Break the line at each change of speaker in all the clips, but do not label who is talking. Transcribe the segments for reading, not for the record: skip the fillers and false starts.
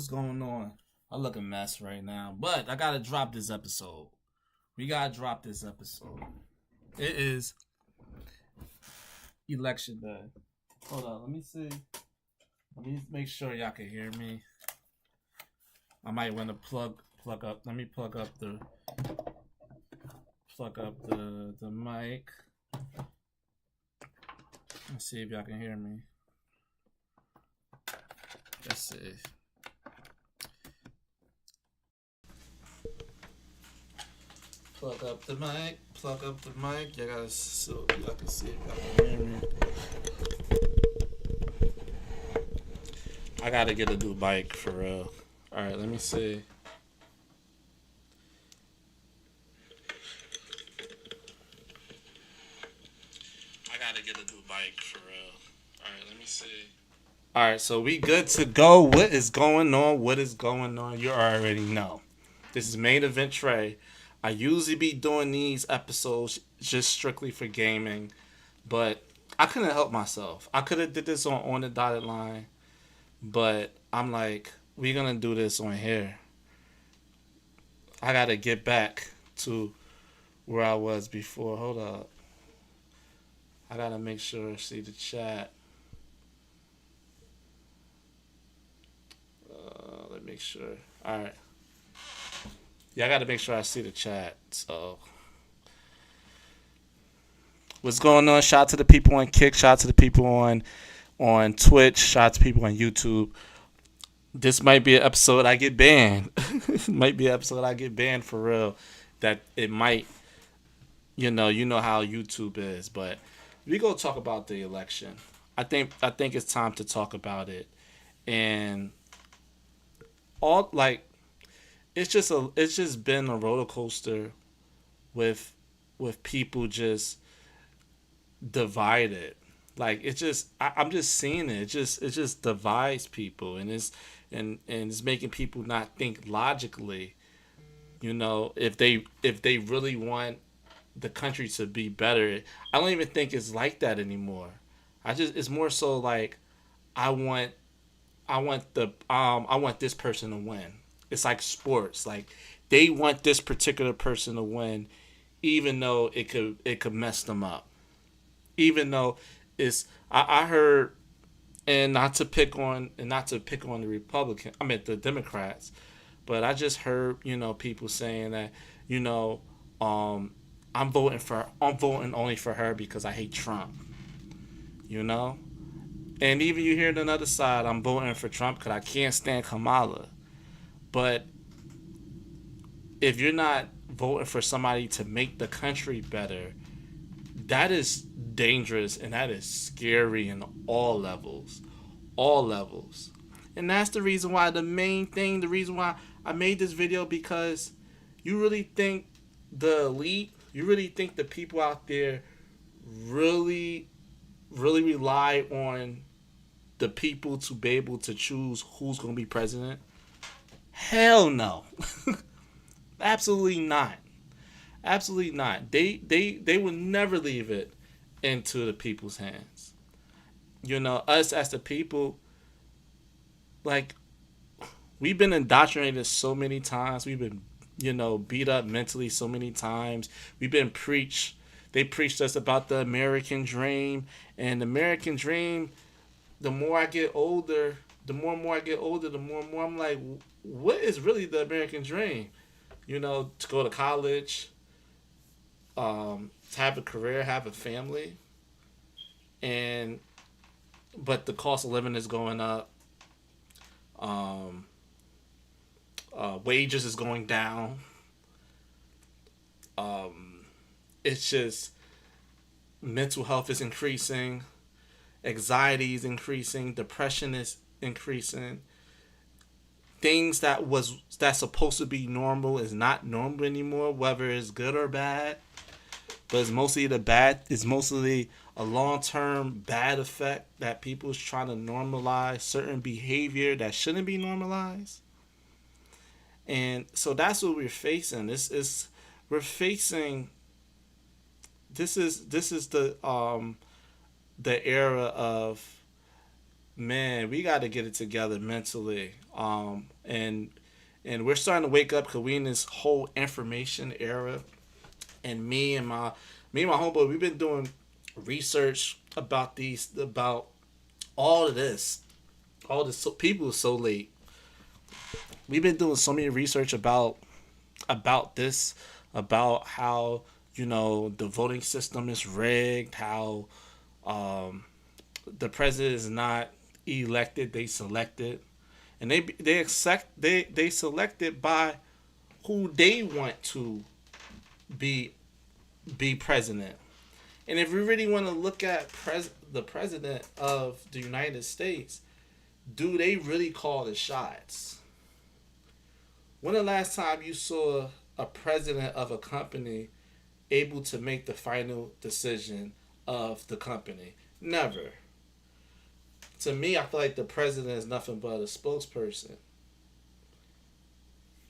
what's going on? I look a mess right now, but I gotta drop this episode. We gotta drop this episode. It is election day. Hold on, let me see. Let me make sure y'all can hear me. I might want to plug up. Let me plug up the mic. Let's see if y'all can hear me. Let's see. Plug up the mic. Plug up the mic. Y'all gotta so y'all can see if y'all can hear me. I gotta get a new mic for real. All right, let me see. I gotta get a new mic for real. All right, let me see. All right, so we good to go. What is going on? What is going on? You already know. This is Main Event Trey. I usually be doing these episodes just strictly for gaming, but I couldn't help myself. I could have did this on the dotted line, but I'm like, we're gonna do this on here. I gotta get back to where I was before. Hold up. I gotta make sure I see the chat. Let me make sure. All right. Yeah, I gotta make sure I see the chat. So, what's going on? Shout out to the people on Kick. Shout out to the people on Twitch. Shout out to people on YouTube. This might be an episode I get banned. Might be an episode I get banned for real. That it might, you know how YouTube is. But we go talk about the election. I think it's time to talk about it, and all like it's just been a roller coaster with people just divided. Like I'm just seeing it. It just divides people, and it's making people not think logically. If they really want the country to be better, I don't even think it's like that anymore. It's more so like I want I want this person to win. It's like sports. Like they want this particular person to win, even though it could mess them up. Even though I heard, and not to pick on the the Democrats, but I just heard people saying that I'm voting only for her because I hate Trump. You know, and even you hear it on the other side, I'm voting for Trump because I can't stand Kamala. But if you're not voting for somebody to make the country better, that is dangerous and that is scary in all levels. All levels. And that's the reason why the reason why I made this video, because you really think the elite, you really think the people out there really, really rely on the people to be able to choose who's going to be president? Hell no. Absolutely not. Absolutely not. They will never leave it into the people's hands. Us as the people, like, we've been indoctrinated so many times. We've been, beat up mentally so many times. We've been preached. They preached us about the American dream. And the American dream, the more I get older, the more and more I get older, the more and more I'm like, what is really the American dream? To go to college, to have a career, have a family, but the cost of living is going up. Wages is going down. It's just mental health is increasing, anxiety is increasing, depression is increasing. Things that's supposed to be normal is not normal anymore, whether it's good or bad. But it's mostly the bad. It's mostly a long-term bad effect that people's trying to normalize certain behavior that shouldn't be normalized. And so that's what we're facing. We're facing. This is the era of Man, we got to get it together mentally. And we're starting to wake up because we in this whole information era. And me and my homeboy, we've been doing research about all of this. All this, so, people are so late. We've been doing so many research about this, about how the voting system is rigged, how um, the president is not elected, they selected, and they selected by who they want to be president. And if we really want to look at the president of the United States, do they really call the shots? When the last time you saw a president of a company able to make the final decision of the company? Never. To me, I feel like the president is nothing but a spokesperson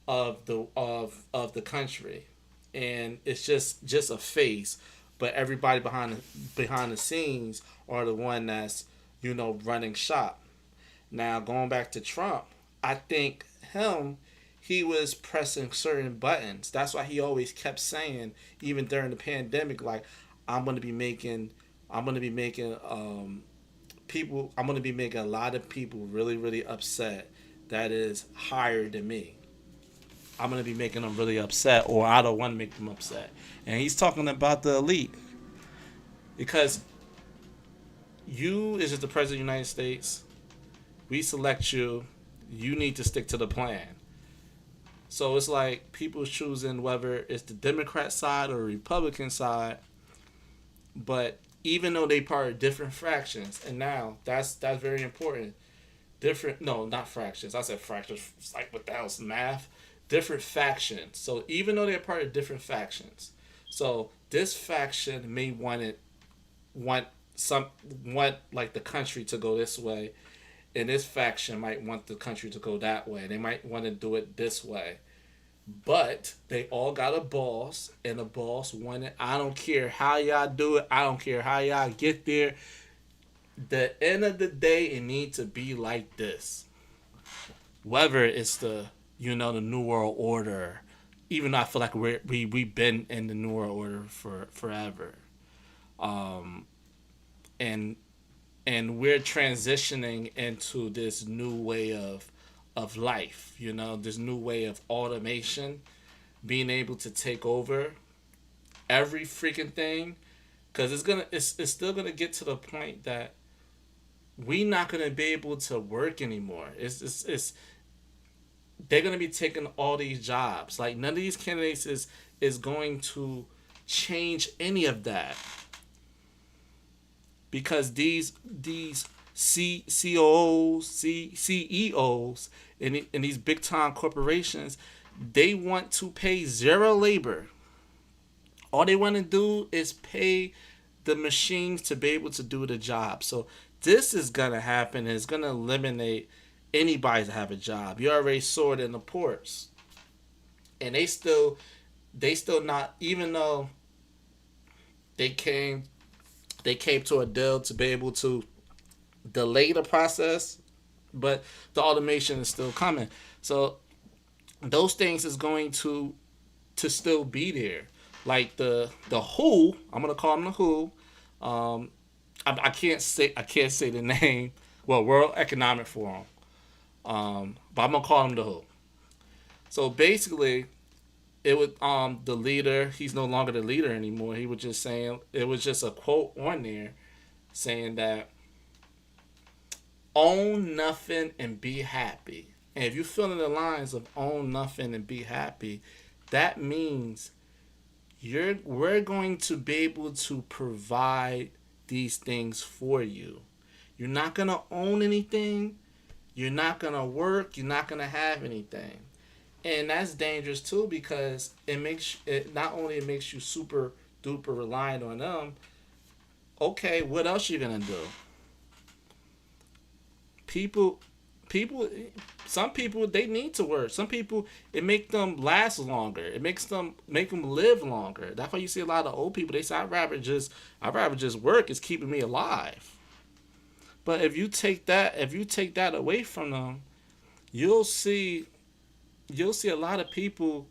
of the country, and it's just a face. But everybody behind the scenes are the one that's running shop. Now going back to Trump, I think he was pressing certain buttons. That's why he always kept saying, even during the pandemic, like I'm gonna be making I'm gonna be making people I'm gonna be making a lot of people really really upset. That is higher than me. I'm gonna be making them really upset, or I don't want to make them upset. And he's talking about the elite because you is just the president of the United States. We select you. You need to stick to the plan. So it's like people choosing whether it's the Democrat side or Republican side. But even though they part of different fractions, and now that's very important. Different, no, not fractions. I said fractions. It's like what the hell's math? Different factions. So even though they're part of different factions, so this faction may want some want like the country to go this way, and this faction might want the country to go that way. They might want to do it this way. But they all got a boss, and the boss wanted, I don't care how y'all do it, I don't care how y'all get there. The end of the day, it needs to be like this. Whether it's the New World Order, even though I feel like we've been in the New World Order for forever. Um, and and we're transitioning into this new way of life, this new way of automation, being able to take over every freaking thing, because it's still gonna get to the point that we not gonna be able to work anymore. It's they're gonna be taking all these jobs. Like none of these candidates is going to change any of that, because these COOs, CEOs, and these big time corporations, they want to pay zero labor. All they want to do is pay the machines to be able to do the job. So this is gonna happen. It's gonna eliminate anybody to have a job. You already saw it in the ports, and they still not, even though they came to a deal to be able to delay the process, but the automation is still coming. So those things is going to still be there. Like the WHO, I'm gonna call them the WHO. I can't say the name. Well, World Economic Forum. But I'm gonna call them the WHO. So basically, it was the leader. He's no longer the leader anymore. He was just saying, it was just a quote on there saying that own nothing and be happy. And if you fill in the lines of own nothing and be happy, that means we're going to be able to provide these things for you. You're not gonna own anything. You're not gonna work. You're not gonna have anything, and that's dangerous too, because it not only it makes you super duper reliant on them. Okay, what else you gonna do? People, people, some people, they need to work. Some people, it make them last longer. It make them live longer. That's why you see a lot of old people. They say, I'd rather just work. It's keeping me alive. But if you take that away from them, you'll see you'll see a lot of people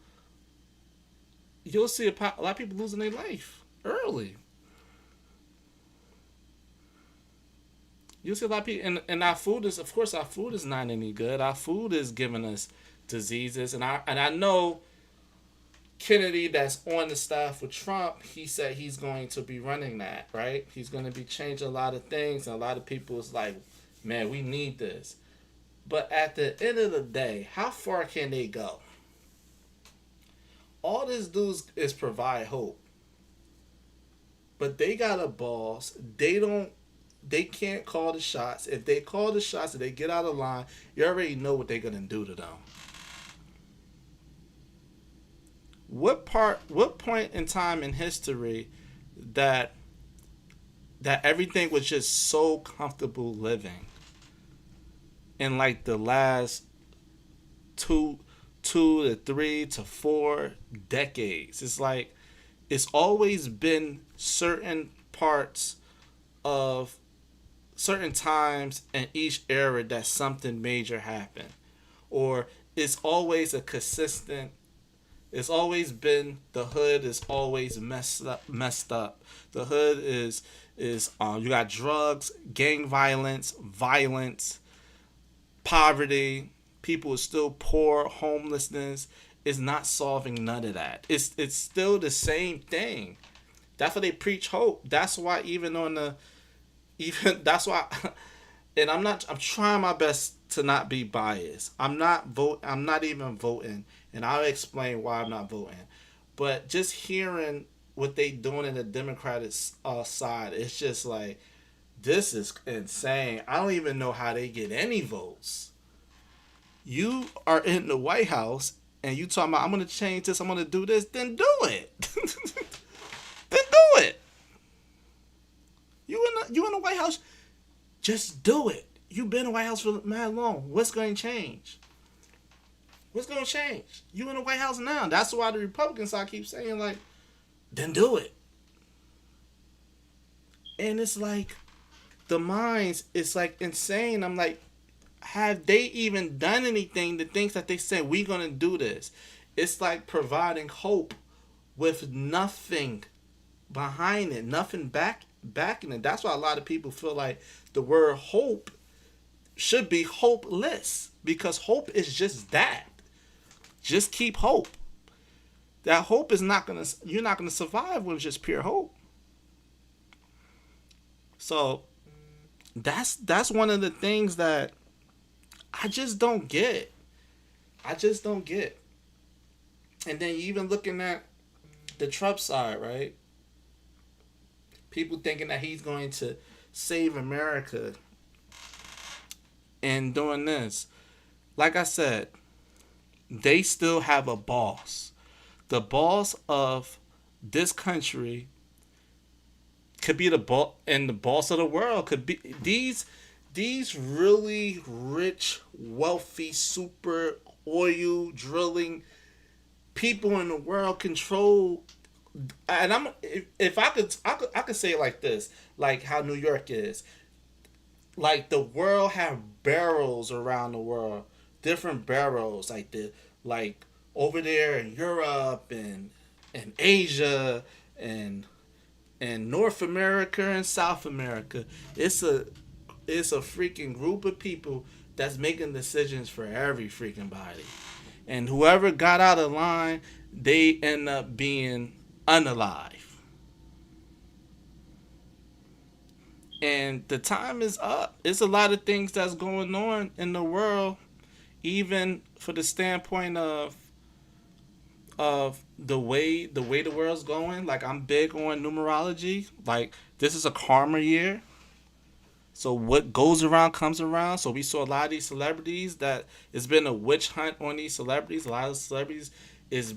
you'll see a lot of people losing their life early. You'll see a lot of people, and our food is, of course, our food is not any good. Our food is giving us diseases, and I know Kennedy, that's on the staff with Trump, he said he's going to be running that, right? He's going to be changing a lot of things, and a lot of people is like, man, we need this. But at the end of the day, how far can they go? All this does is provide hope. But they got a boss. They can't call the shots. If they call the shots and they get out of line, you already know what they're gonna do to them. What point in time in history that that everything was just so comfortable living in like the last two two to three to 4 decades? It's like it's always been certain parts of certain times in each era that something major happened, or it's always a consistent. It's always been the hood is always messed up. The hood is you got drugs, gang violence, poverty. People are still poor, homelessness is not solving none of that. It's still the same thing. That's why they preach hope. That's why even that's why and I'm trying my best to not be biased. I'm not even voting, and I'll explain why I'm not voting. But just hearing what they doing in the Democratic side, it's just like this is insane. I don't even know how they get any votes. You are in the White House and you talking about I'm gonna change this, I'm gonna do this, then do it. Then do it. You in the White House, just do it. You've been in the White House for mad long. What's going to change? What's going to change? You in the White House now. That's why the Republican side keeps saying like, then do it. And it's like the minds, it's like insane. I'm like, have they even done anything? The things that they say we're gonna do this. It's like providing hope with nothing behind it, nothing backing it. That's why a lot of people feel like the word hope should be hopeless, because hope is just that. Just keep hope. That hope is not gonna you're not gonna survive with just pure hope. So that's one of the things that I just don't get. I just don't get. And then even looking at the Trump side, right? People thinking that he's going to save America and doing this. Like I said, they still have a boss. The boss of this country could be the boss, and the boss of the world could be these really rich, wealthy, super oil drilling people in the world control. And if I could say it like this, like how New York is, like the world have barrels around the world, different barrels, like over there in Europe and Asia and North America and South America. It's a freaking group of people that's making decisions for every freaking body. And whoever got out of line, they end up being unalive. And the time is up. It's a lot of things that's going on in the world, even for the standpoint of the way the world's going. Like I'm big on numerology. Like this is a karma year. So what goes around comes around. So we saw a lot of these celebrities that it's been a witch hunt on these celebrities. A lot of celebrities is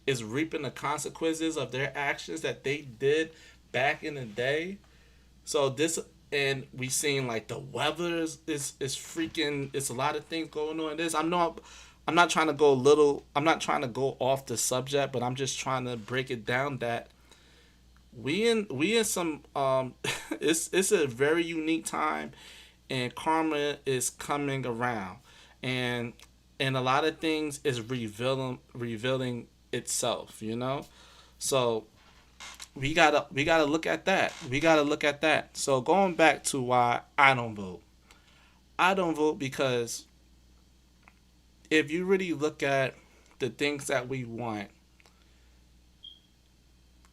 is reaping the consequences of their actions that they did back in the day. So this and we seen like the weather is freaking. It's a lot of things going on. This I'm not trying to go a little. I'm not trying to go off the subject, but I'm just trying to break it down that We in some it's a very unique time, and karma is coming around, and and a lot of things is revealing itself, you know. So we gotta look at that. We gotta look at that. So going back to why I don't vote. I don't vote because if you really look at the things that we want,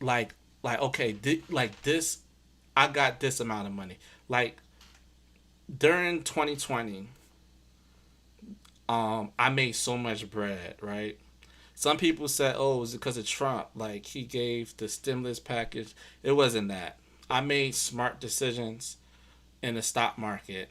like okay, like this, I got this amount of money. Like during 2020, I made so much bread, right? Some people said, "Oh, it was because of Trump. Like he gave the stimulus package." It wasn't that. I made smart decisions in the stock market,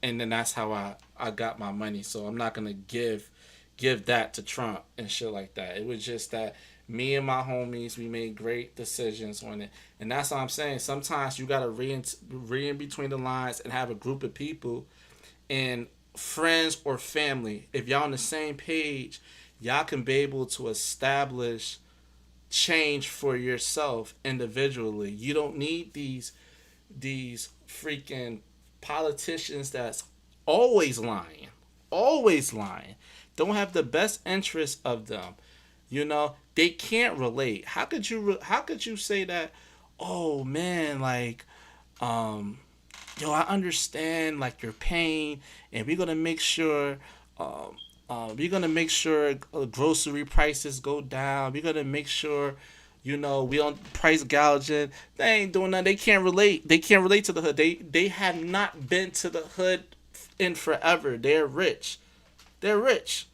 and then that's how I got my money. So I'm not gonna give that to Trump and shit like that. It was just that me and my homies, we made great decisions on it, and that's what I'm saying. Sometimes you gotta read in between the lines and have a group of people and friends or family. If y'all on the same page, y'all can be able to establish change for yourself individually. You don't need these freaking politicians that's always lying, always lying, don't have the best interest of them. You know, they can't relate. How could you say that? Oh man, like um yo, I understand like your pain, and we're gonna make sure, grocery prices go down. We're gonna make sure, we don't price gouging. They ain't doing nothing. They can't relate. They can't relate to the hood. They have not been to the hood in forever. They're rich. They're rich.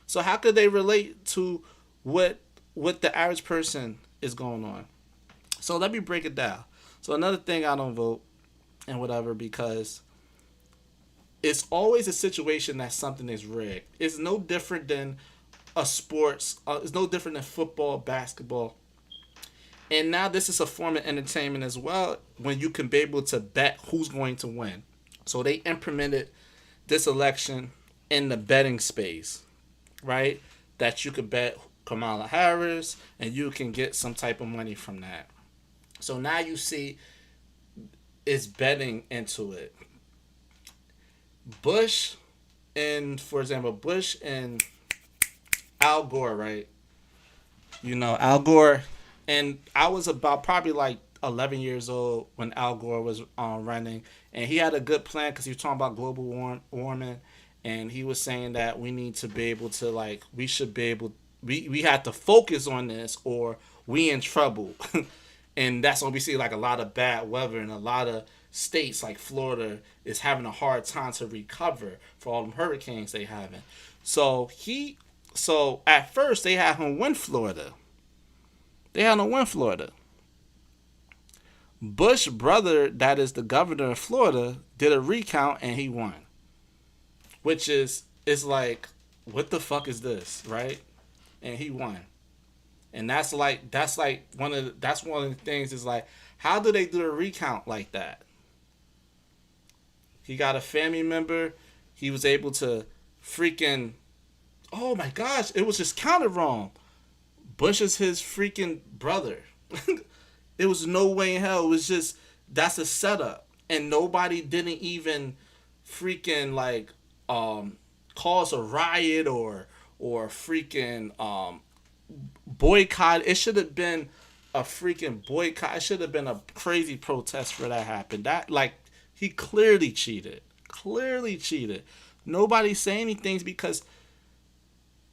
So how could they relate to what what the average person is going on? So let me break it down. So another thing I don't vote and whatever because it's always a situation that something is rigged. It's no different than a sports. It's no different than football, basketball, and now this is a form of entertainment as well. When you can be able to bet who's going to win, so they implemented this election in the betting space, right? That you could bet Kamala Harris, and you can get some type of money from that. So now you see it's betting into it. Bush and, for example, Bush and Al Gore, right? Al Gore, and I was about probably like 11 years old when Al Gore was running, and he had a good plan because he was talking about global warming, and he was saying that we need to be able to like we should be able we had to focus on this or we in trouble, and that's when we see like a lot of bad weather in a lot of states like Florida is having a hard time to recover for all them hurricanes they having. So at first they had him win Florida. They had him win Florida. Bush brother, that is the governor of Florida, did a recount and he won. Which is it's like, what the fuck is this, right? And he won. And that's one of the things is like, how do they do a recount like that? He got a family member. He was able to freaking, oh my gosh, it was just counted wrong. Bush is his freaking brother. It was no way in hell. It was just that's a setup, and nobody didn't even freaking like cause a riot or freaking boycott. It should have been a freaking boycott. It should have been a crazy protest for that happened. That like he clearly cheated. Clearly cheated. Nobody say anything because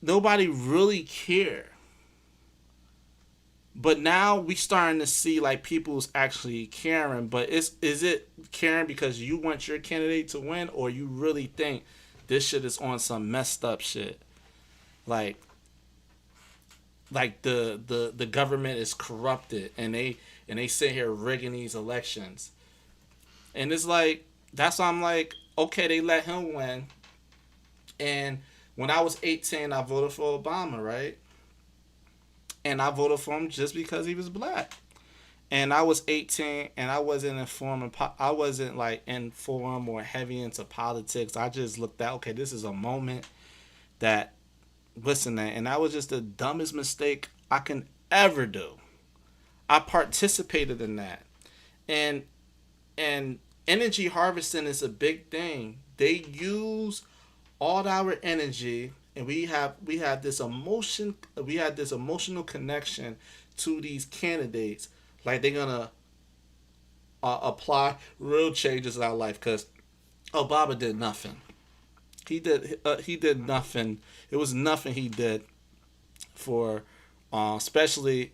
nobody really cared. But now we starting to see like people's actually caring. But is it caring because you want your candidate to win, or you really think this shit is on some messed up shit? Like the government is corrupted and they sit here rigging these elections. And it's like that's why I'm like, okay, they let him win. And when I was 18, I voted for Obama, right? And I voted for him just because he was black. And I was 18, and I wasn't informed. I wasn't like informed or heavy into politics. I just looked at, okay, this is a moment that, listen, and that was just the dumbest mistake I can ever do. I participated in that. And and energy harvesting is a big thing. They use all our energy, and we have this emotion, we had this emotional connection to these candidates, like they're gonna apply real changes in our life. Because Obama did nothing. He did nothing. It was nothing he did for, especially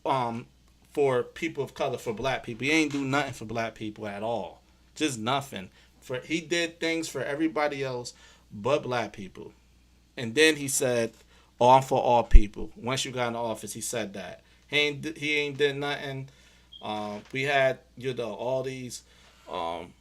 um, for people of color, for black people. He ain't do nothing for black people at all. Just nothing. For he did things for everybody else but black people. And then he said, "Oh, I'm for all people." Once you got in office, he said that he ain't did nothing. We had all these um,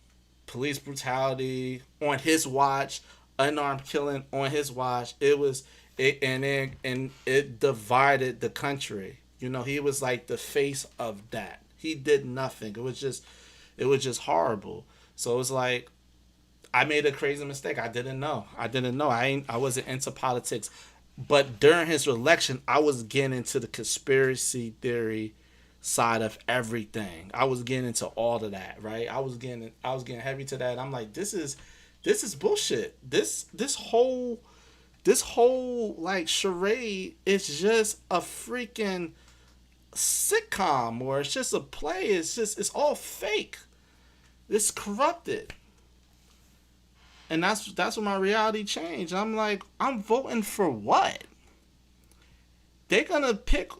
police brutality on his watch, unarmed killing on his watch. And it divided the country. He was like the face of that. He did nothing. It was just horrible. So it's like I made a crazy mistake. I didn't know. I wasn't into politics. But during his election, I was getting into the conspiracy theory side of everything. I was getting into all of that, right? I was getting heavy to that. I'm like, this is bullshit. This whole like charade is just a freaking sitcom, or it's just a play. It's all fake. It's corrupted. And that's when my reality changed. I'm like, I'm voting for what? They're gonna pick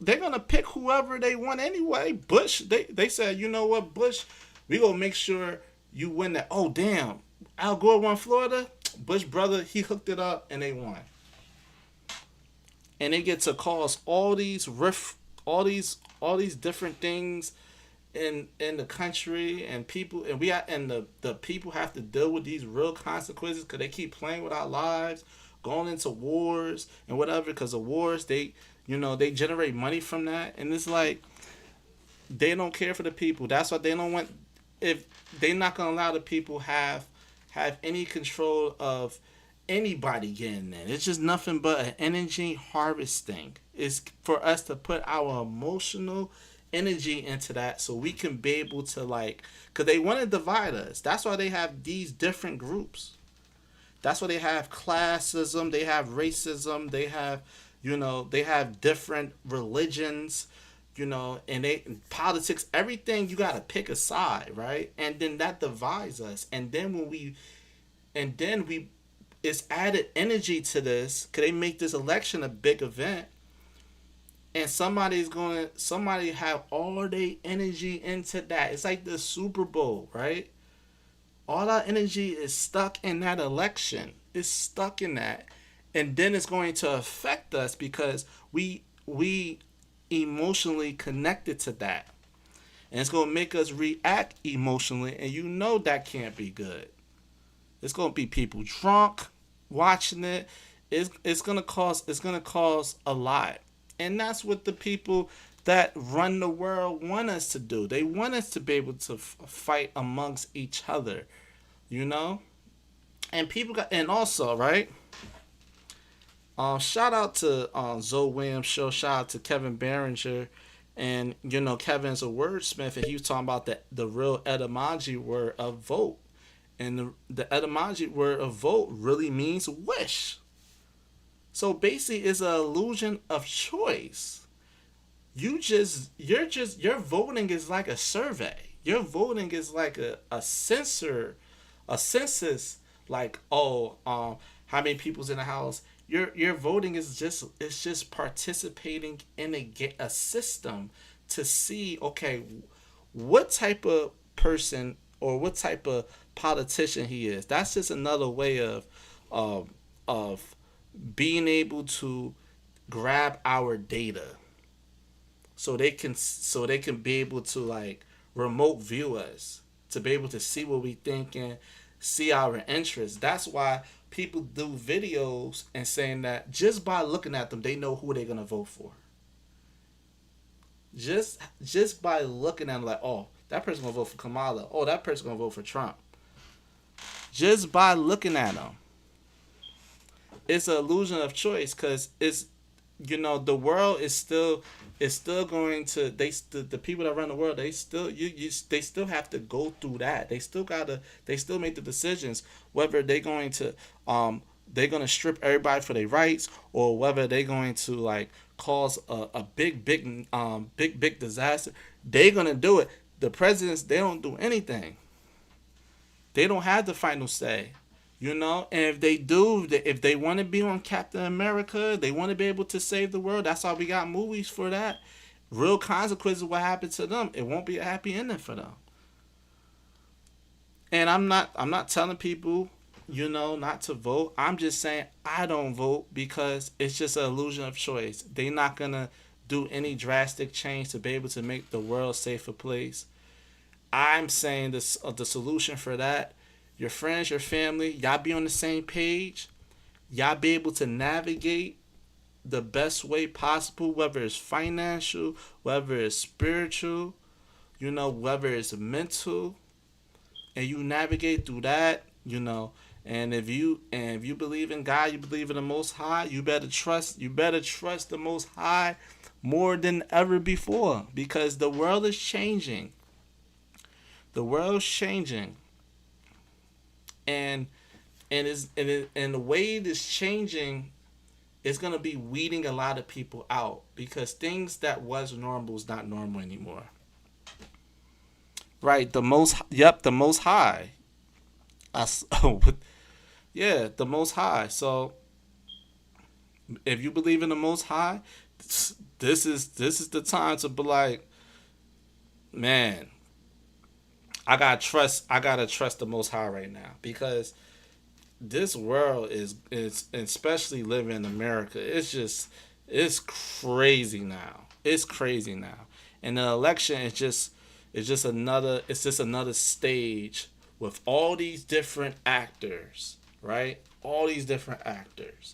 whoever they want anyway. Bush, they said, you know what, Bush, we gonna make sure you win that. Oh damn, Al Gore won Florida. Bush brother, he hooked it up and they won. And they get to cause all these different things in the country, and people, and the people have to deal with these real consequences because they keep playing with our lives, going into wars and whatever. Because the wars, they generate money from that, and it's like they don't care for the people. That's why they don't want, if they're not gonna allow the people have any control of anybody getting in. It's just nothing but an energy harvesting. It's for us to put our emotional energy into that so we can be able to, like, because they want to divide us. That's why they have these different groups. That's why they have classism, they have racism, they have different religions, and politics, everything. You got to pick a side, right? And then that divides us. And then we it's added energy to this because they make this election a big event, and somebody have all their energy into that. It's like the Super Bowl, right? All our energy is stuck in that election. It's stuck in that. And then it's going to affect us because we emotionally connected to that. And it's going to make us react emotionally, and that can't be good. It's gonna be people drunk watching it. It's gonna cause a lot, and that's what the people that run the world want us to do. They want us to be able to fight amongst each other, you know. And people got, and also, right. Shout out to Zoe Williams show. Shout out to Kevin Barringer, and Kevin's a wordsmith, and he was talking about the real etymology word of vote. And the etymology word of vote really means wish. So basically, it's an illusion of choice. Your voting is like a survey. Your voting is like a census. Like, how many people's in the house? Your voting is just participating in a system to see, okay, what type of person or what type of politician he is. That's just another way of being able to grab our data, so they can be able to, like, remote view us, to be able to see what we think and see our interests. That's why people do videos and saying that just by looking at them they know who they're gonna vote for. Just by looking at them, like, oh, that person gonna vote for Kamala. Oh, that person gonna vote for Trump. Just by looking at them, it's an illusion of choice because the world is still going to the people that run the world, they still they still have to go through that. They still make the decisions whether they're going to strip everybody for their rights, or whether they're going to like cause a big disaster. They're going to do it. The presidents, they don't do anything. They don't have the final say. And if they do, if they want to be on Captain America, they want to be able to save the world. That's why we got movies for that. Real consequences of what happened to them. It won't be a happy ending for them. And I'm not telling people, not to vote. I'm just saying I don't vote because it's just an illusion of choice. They're not gonna do any drastic change to be able to make the world a safer place. I'm saying this the solution for that. Your friends, your family, y'all be on the same page. Y'all be able to navigate the best way possible, whether it's financial, whether it's spiritual, whether it's mental, and you navigate through that. And if you believe in God, you believe in the Most High, you better trust the Most High more than ever before, because the world is changing. The world's changing, and and the way it is changing is gonna be weeding a lot of people out, because things that was normal is not normal anymore. Right? The Most High. Oh, yeah, the Most High. So if you believe in the Most High, this is the time to be like, man, I gotta trust the Most High right now, because this world is especially living in America. It's crazy now. It's crazy now, and the election is just another stage with all these different actors, right? All these different actors.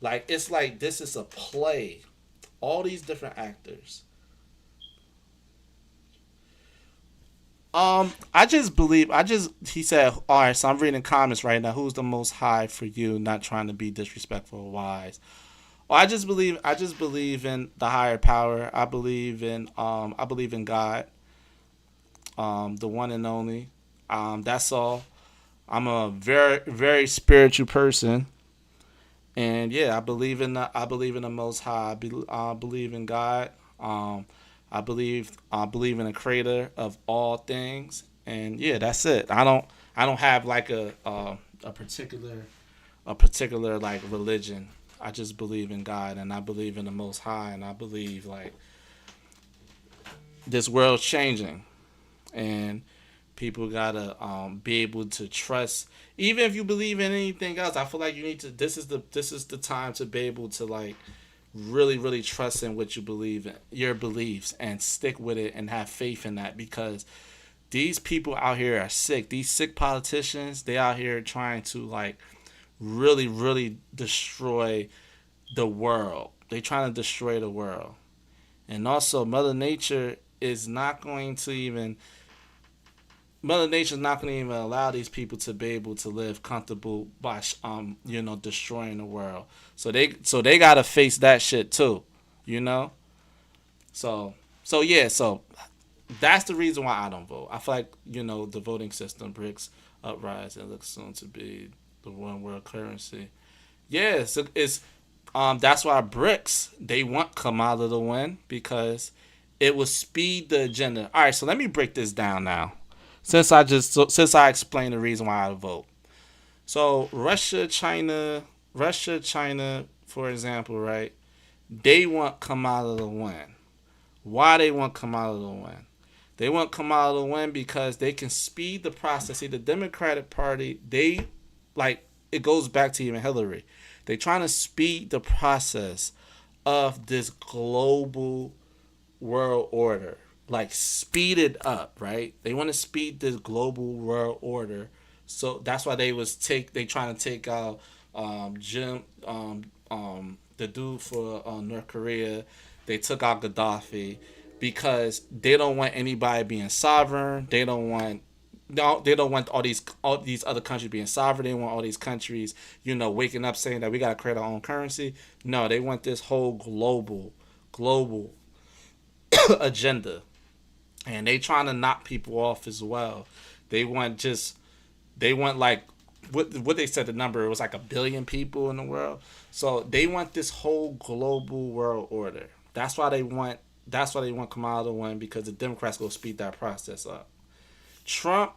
Like it's like this is a play. All these different actors. I just believe. He said, all right. So I'm reading comments right now. Who's the most high for you? Not trying to be disrespectful or wise. Well, I just believe in the higher power. I believe in God, the one and only. That's all. I'm a very very spiritual person, and yeah, I believe in the Most High. I believe in God. I believe in the Creator of all things, and yeah, that's it. I don't have like a particular like religion. I just believe in God, and I believe in the Most High, and I believe like this world's changing, and people gotta be able to trust. Even if you believe in anything else, I feel like you need to. This is the time to be able to like really really trust in what you believe in, your beliefs, and stick with it and have faith in that, because these people out here are sick. These sick politicians, they out here trying to like really really destroy the world. They trying to destroy the world. And also Mother Nature is not going to even Mother Nature's not going to even allow these people to be able to live comfortable by destroying the world. So they got to face that shit too, you know? So yeah, so that's the reason why I don't vote. I feel like, the voting system bricks uprise and looks soon to be the one world currency. Yeah, it's that's why bricks, they want Kamala to win, because it will speed the agenda. All right, so let me break this down now. Since I explained the reason why I vote. So Russia, China, for example, right? They want Kamala to win. Why they want Kamala to win? They want Kamala to win because they can speed the process. See, the Democratic Party, they like it goes back to even Hillary. They trying to speed the process of this global world order. Like speed it up, right? They want to speed this global world order. So that's why they trying to take out Jim the dude for North Korea. They took out Gaddafi because they don't want anybody being sovereign. They don't want No, they don't want all these other countries being sovereign. They want all these countries, waking up saying that we gotta create our own currency. No, they want this whole global agenda, and they trying to knock people off as well. They want just they want like what they said the number, it was like 1 billion people in the world. So they want this whole global world order. That's why they want Kamala to win, because the Democrats go speed that process up. Trump,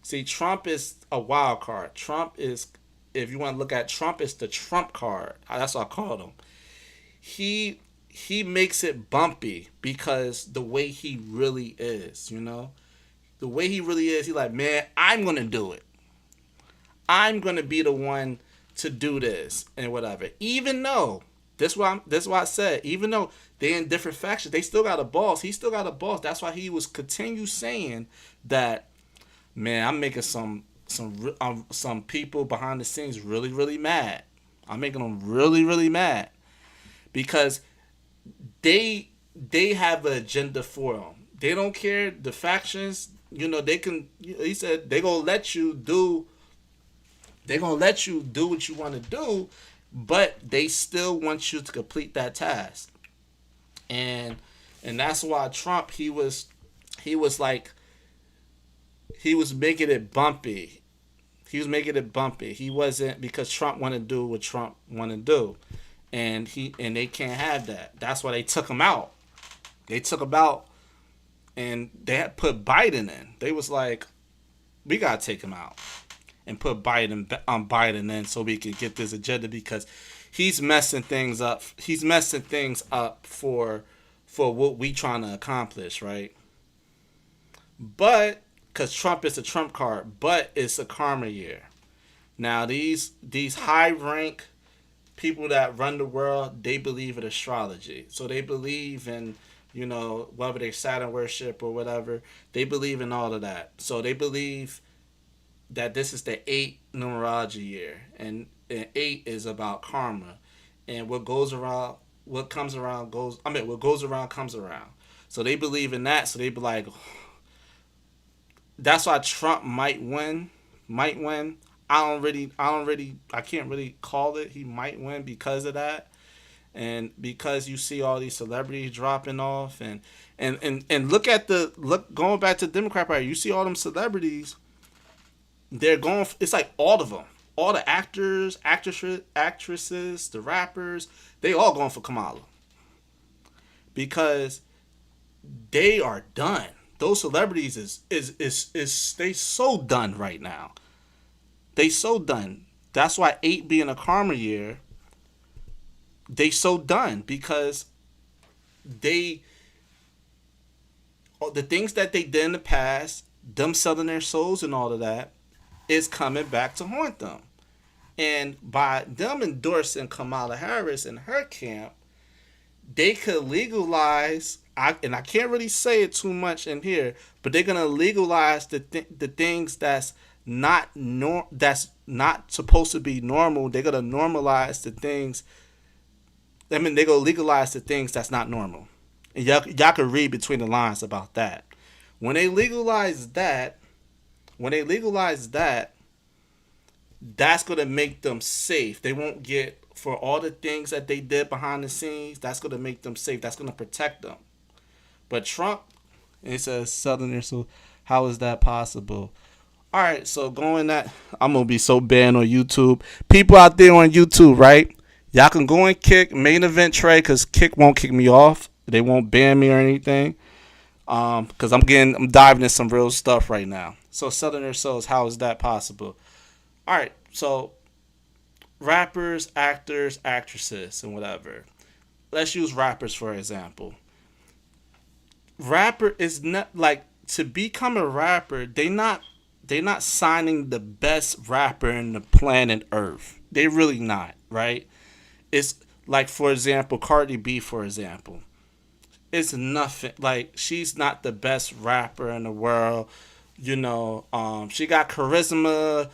see, Trump is a wild card. Trump is, if you want to look at Trump, is the Trump card. That's what I call him. He makes it bumpy because the way he really is, the way he really is. He's like, man, I'm gonna do it. I'm gonna be the one to do this and whatever. Even though this is why I said, even though they in different factions, they still got a boss. He still got a boss. That's why he was continue saying that, man, I'm making some people behind the scenes really really mad. I'm making them really really mad because they have an agenda for them. They don't care the factions. They can. He said they're gonna let you do what you want to do, but they still want you to complete that task. And that's why Trump, he was like, he was making it bumpy. He was making it bumpy. He wasn't, because Trump wanted to do what Trump wanted to do, and they can't have that. That's why they took him out. They took him out, and they had put Biden in. They was like, we gotta take him out and put Biden in so we can get this agenda, because he's messing things up. He's messing things up for what we trying to accomplish, right? But because Trump is a Trump card, but it's a karma year. Now these high rank people that run the world, they believe in astrology. So they believe in, whether they Saturn worship or whatever, they believe in all of that. So they believe that this is the 8 numerology year, and 8 is about karma, and what goes around, what comes around goes. I mean, what goes around comes around. So they believe in that. So they be like, that's why Trump might win. Might win. I can't really call it. He might win because of that, and because you see all these celebrities dropping off, and look going back to the Democrat Party. You see all them celebrities. They're going. It's like all of them, all the actors, actresses, the rappers. They all going for Kamala because they are done. Those celebrities is they so done right now. They so done. That's why 8 being a karma year. They so done because they the things that they did in the past, them selling their souls and all of that, is coming back to haunt them. And by them endorsing Kamala Harris and her camp, they could legalize. And I can't really say it too much in here, but they're gonna legalize the things that's not supposed to be normal. They're gonna normalize the things. I mean, they're gonna legalize the things that's not normal. And y'all can read between the lines about that. When they legalize that, when they legalize that, that's gonna make them safe. They won't get, for all the things that they did behind the scenes. That's gonna make them safe. That's gonna protect them. But Trump, it says Southerner. So how is that possible? All right, so going that, I'm gonna be so banned on YouTube. People out there on YouTube, right? Y'all can go and kick Main Event Trey, because Kick won't kick me off. They won't ban me or anything. Because I'm diving in some real stuff right now. So Southerner Souls, how is that possible? All right, so rappers, actors, actresses, and whatever. Let's use rappers for example. Rapper is not like, to become a rapper. They're not signing the best rapper in the planet Earth. They really not, right? It's like, for example, Cardi B, for example. It's nothing. Like, she's not the best rapper in the world. She got charisma.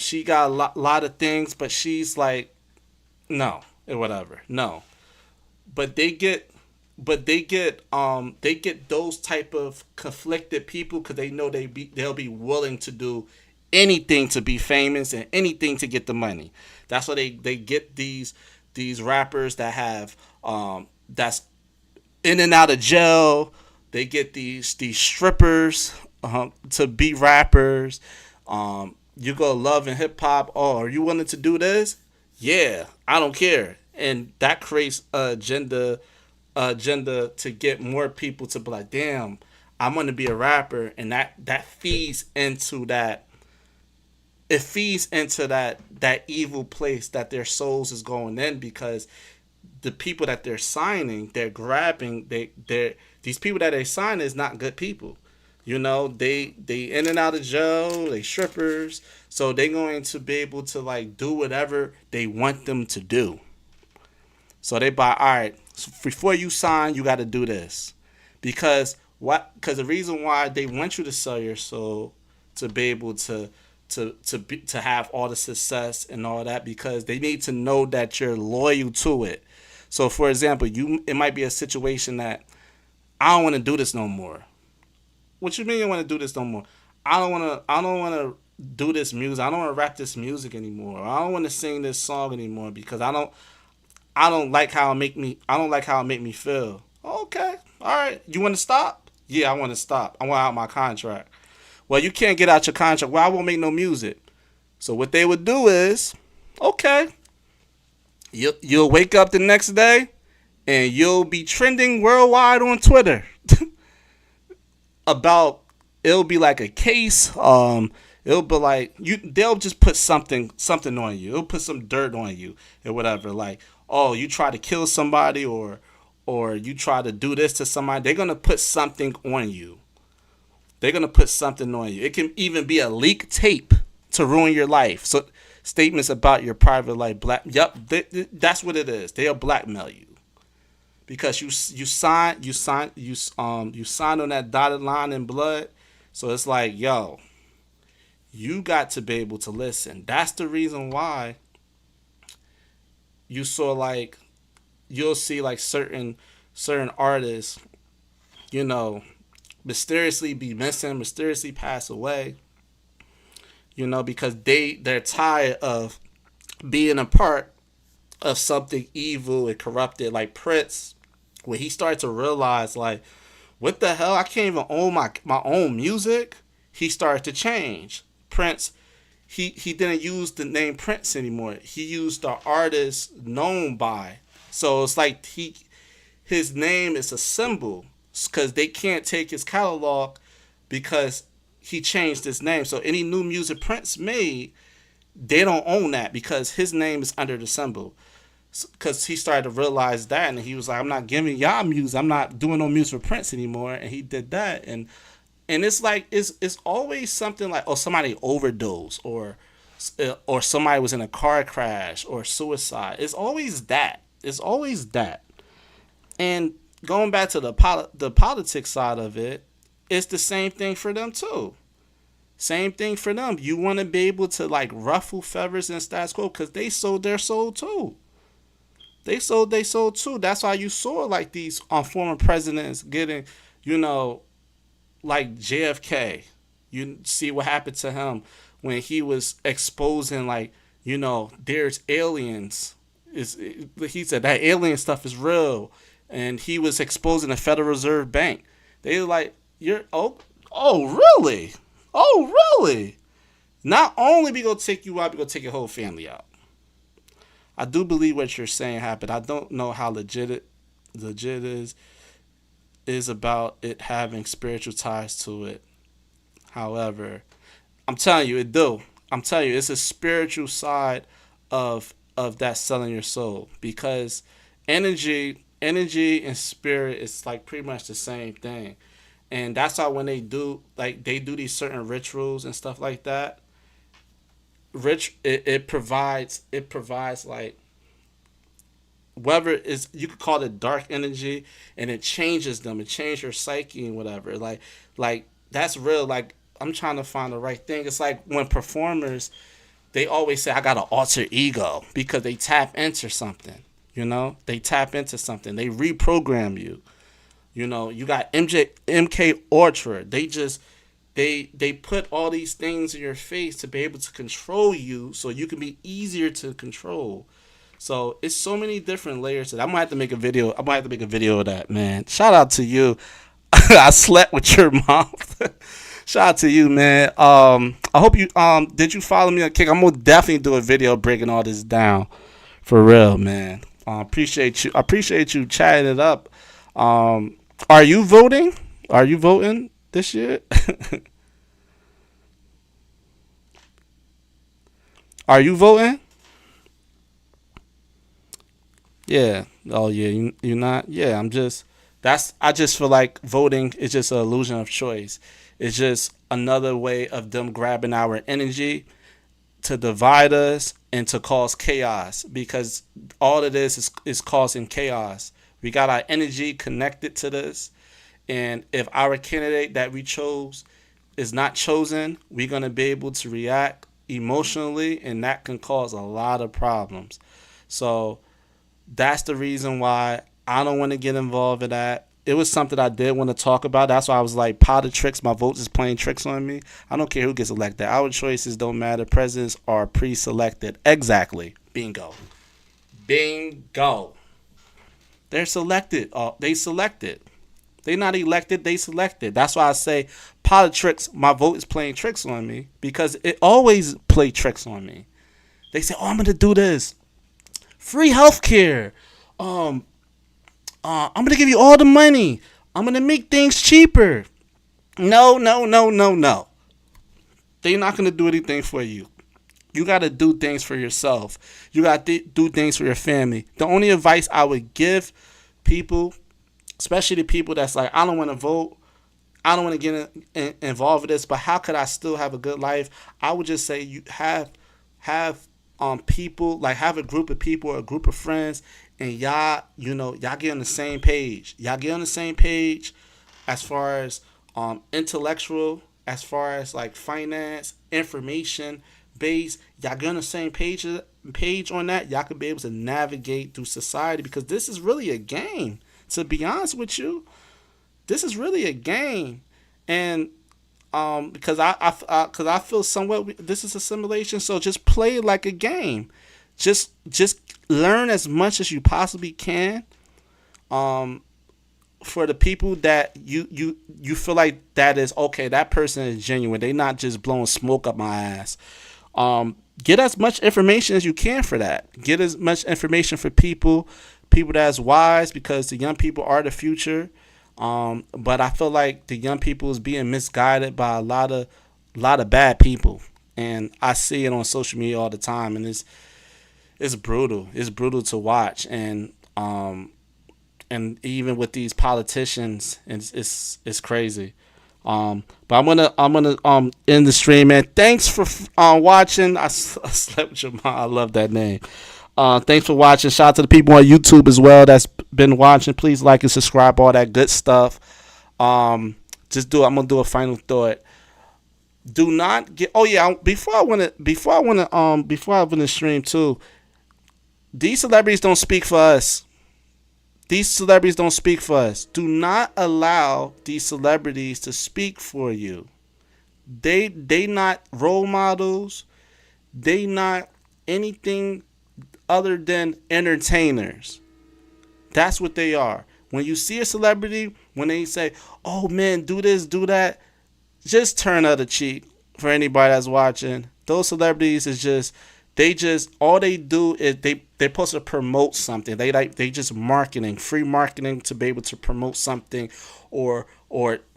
She got a lot of things, but she's like, no, or whatever. No. But they get, but they get those type of conflicted people because they know they'll be willing to do anything to be famous and anything to get the money. That's why they get these rappers that have that's in and out of jail. They get these strippers to be rappers. You go love and hip hop. Oh, are you willing to do this? Yeah, I don't care. And that creates agenda to get more people to be like, damn, I'm gonna be a rapper, and that feeds into that. It feeds into that evil place that their souls is going in because the people that they're signing, they're grabbing. They're these people that they sign is not good people. You know, they in and out of jail, they strippers, so they're going to be able to like do whatever they want them to do. So they buy, all right, so before you sign, you got to do this. Because what? Because the reason why they want you to sell your soul to be able to have all the success and all that because they need to know that you're loyal to it. So for example, it might be a situation that I don't want to do this no more. What you mean you want to do this no more? I don't want to do this music. I don't want to rap this music anymore. I don't want to sing this song anymore because I don't like how it make me. I don't like how it make me feel. Okay, all right. You want to stop? Yeah, I want to stop. I want out my contract. Well, you can't get out your contract. Well, I won't make no music. So what they would do is, okay, you'll wake up the next day and you'll be trending worldwide on Twitter about. It'll be like a case. It'll be like you. They'll just put something on you. It'll put some dirt on you or whatever. Like, oh, you try to kill somebody or you try to do this to somebody. They're gonna put something on you. They're gonna put something on you. It can even be a leak tape to ruin your life. So statements about your private life. That's what it is. They'll blackmail you because you sign on that dotted line in blood. So it's like, yo, you got to be able to listen. That's the reason why you saw like you'll see like certain artists, you know, mysteriously be missing, mysteriously pass away, you know, because they're tired of being a part of something evil and corrupted. Like Prince, when he started to realize like, what the hell, I can't even own my own music. He started to change. Prince, he didn't use the name Prince anymore. He used the artist known by. So it's like his name is a symbol because they can't take his catalog because he changed his name. So any new music Prince made, they don't own that because his name is under the symbol. Because he started to realize that, and he was like, "I'm not giving y'all music. I'm not doing no music for Prince anymore." And he did that, and it's like it's always something like, oh, somebody overdosed or somebody was in a car crash or suicide. It's always that. It's always that. And going back to the politics side of it, it's the same thing for them too. Same thing for them. You want to be able to like ruffle feathers and status quo because they sold their soul too. They sold their soul too. That's why you saw like these former presidents getting, you know, like JFK. You see what happened to him when he was exposing like, you know, there's aliens. He said that alien stuff is real, and he was exposing the Federal Reserve Bank. They were like, "You're really, oh really? Not only we gonna take you out, we gonna take your whole family out." I do believe what you're saying happened. I don't know how legit is about it having spiritual ties to it. However, I'm telling you, it do. I'm telling you, it's a spiritual side of that selling your soul because energy and spirit is like pretty much the same thing, and that's why when they do these certain rituals and stuff like that, it provides like whether it's you could call it dark energy and it changes them, it changes your psyche and whatever. Like that's real. Like I'm trying to find the right thing. It's like when performers they always say I got an alter ego because they tap into something. You know, they tap into something. They reprogram you. You know, you got MK Ultra. They put all these things in your face to be able to control you, so you can be easier to control. So it's so many different layers to that. I'm gonna have to make a video. I'm gonna have to make a video of that, man. Shout out to you. I slept with your mouth. Shout out to you, man. I hope you did you follow me on Kick? I'm gonna definitely do a video breaking all this down for real, man. Appreciate you. I appreciate you chatting it up. Are you voting? Are you voting this year? Are you voting? Yeah. Oh yeah. You not? Yeah. I'm just. That's. I just feel like voting is just an illusion of choice. It's just another way of them grabbing our energy to divide us and to cause chaos, because all of this is causing chaos. We got our energy connected to this, and if our candidate that we chose is not chosen, we're going to be able to react emotionally, and that can cause a lot of problems. So that's the reason why I don't want to get involved in that. It was something I did want to talk about. That's why I was like, Poli-Tricks, my vote is playing tricks on me. I don't care who gets elected. Our choices don't matter. Presidents are pre-selected. Exactly. Bingo. Bingo. They're selected. They selected. They not elected. They selected. That's why I say Poli-Tricks, my vote is playing tricks on me, because it always play tricks on me. They say, oh, I'm going to do this. Free healthcare. I'm gonna give you all the money. I'm gonna make things cheaper. No, no, no, no, no. They're not gonna do anything for you. You gotta do things for yourself. You gotta do things for your family. The only advice I would give people, especially the people that's like, I don't want to vote, I don't want to get involved with this, but how could I still have a good life? I would just say you have people, like have a group of people or a group of friends, and y'all get on the same page. Y'all get on the same page as far as intellectual, as far as like finance, information base. Y'all get on the same page on that. Y'all can be able to navigate through society, because this is really a game. To be honest with you, this is really a game, and because I feel somewhat this is a simulation. So just play it like a game. Just learn as much as you possibly can. For the people that you feel like that is okay, that person is genuine. They not just blowing smoke up my ass. Get as much information as you can for that. Get as much information for people that's wise, because the young people are the future. But I feel like the young people is being misguided by a lot of bad people, and I see it on social media all the time, and it's brutal. It's brutal to watch, and even with these politicians, it's crazy. But I'm gonna end the stream, man. Thanks for watching. I slept with your mom. I love that name. Thanks for watching. Shout out to the people on YouTube as well that's been watching. Please like and subscribe, all that good stuff. I'm gonna do a final thought. Do not get. Oh yeah. Before I want to stream too. These celebrities don't speak for us. These celebrities don't speak for us. Do not allow these celebrities to speak for you. They not role models. They not anything other than entertainers. That's what they are. When you see a celebrity, when they say, oh man, do this, do that, just turn other cheek. For anybody that's watching, those celebrities is just, all they do is they're supposed to promote something. They just marketing, free marketing to be able to promote something, or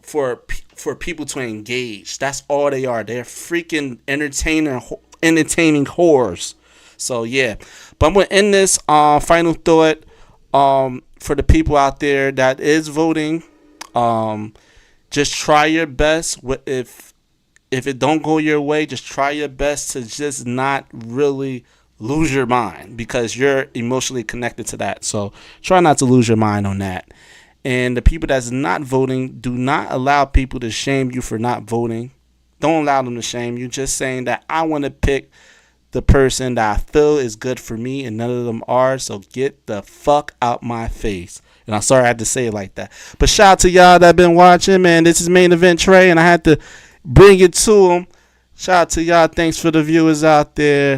for people to engage. That's all they are. They're freaking entertaining whores. So yeah, but I'm gonna end this final thought for the people out there that is voting. Just try your best. If it don't go your way, just try your best to just not really lose your mind, because you're emotionally connected to that. So try not to lose your mind on that. And the people that's not voting, do not allow people to shame you for not voting. Don't allow them to shame you. Just saying that I want to pick the person that I feel is good for me, and none of them are. So get the fuck out my face. And I'm sorry I had to say it like that. But shout out to y'all that been watching, man. This is Main Event Trey, and I had to bring it to them. Shout out to y'all. Thanks for the viewers out there.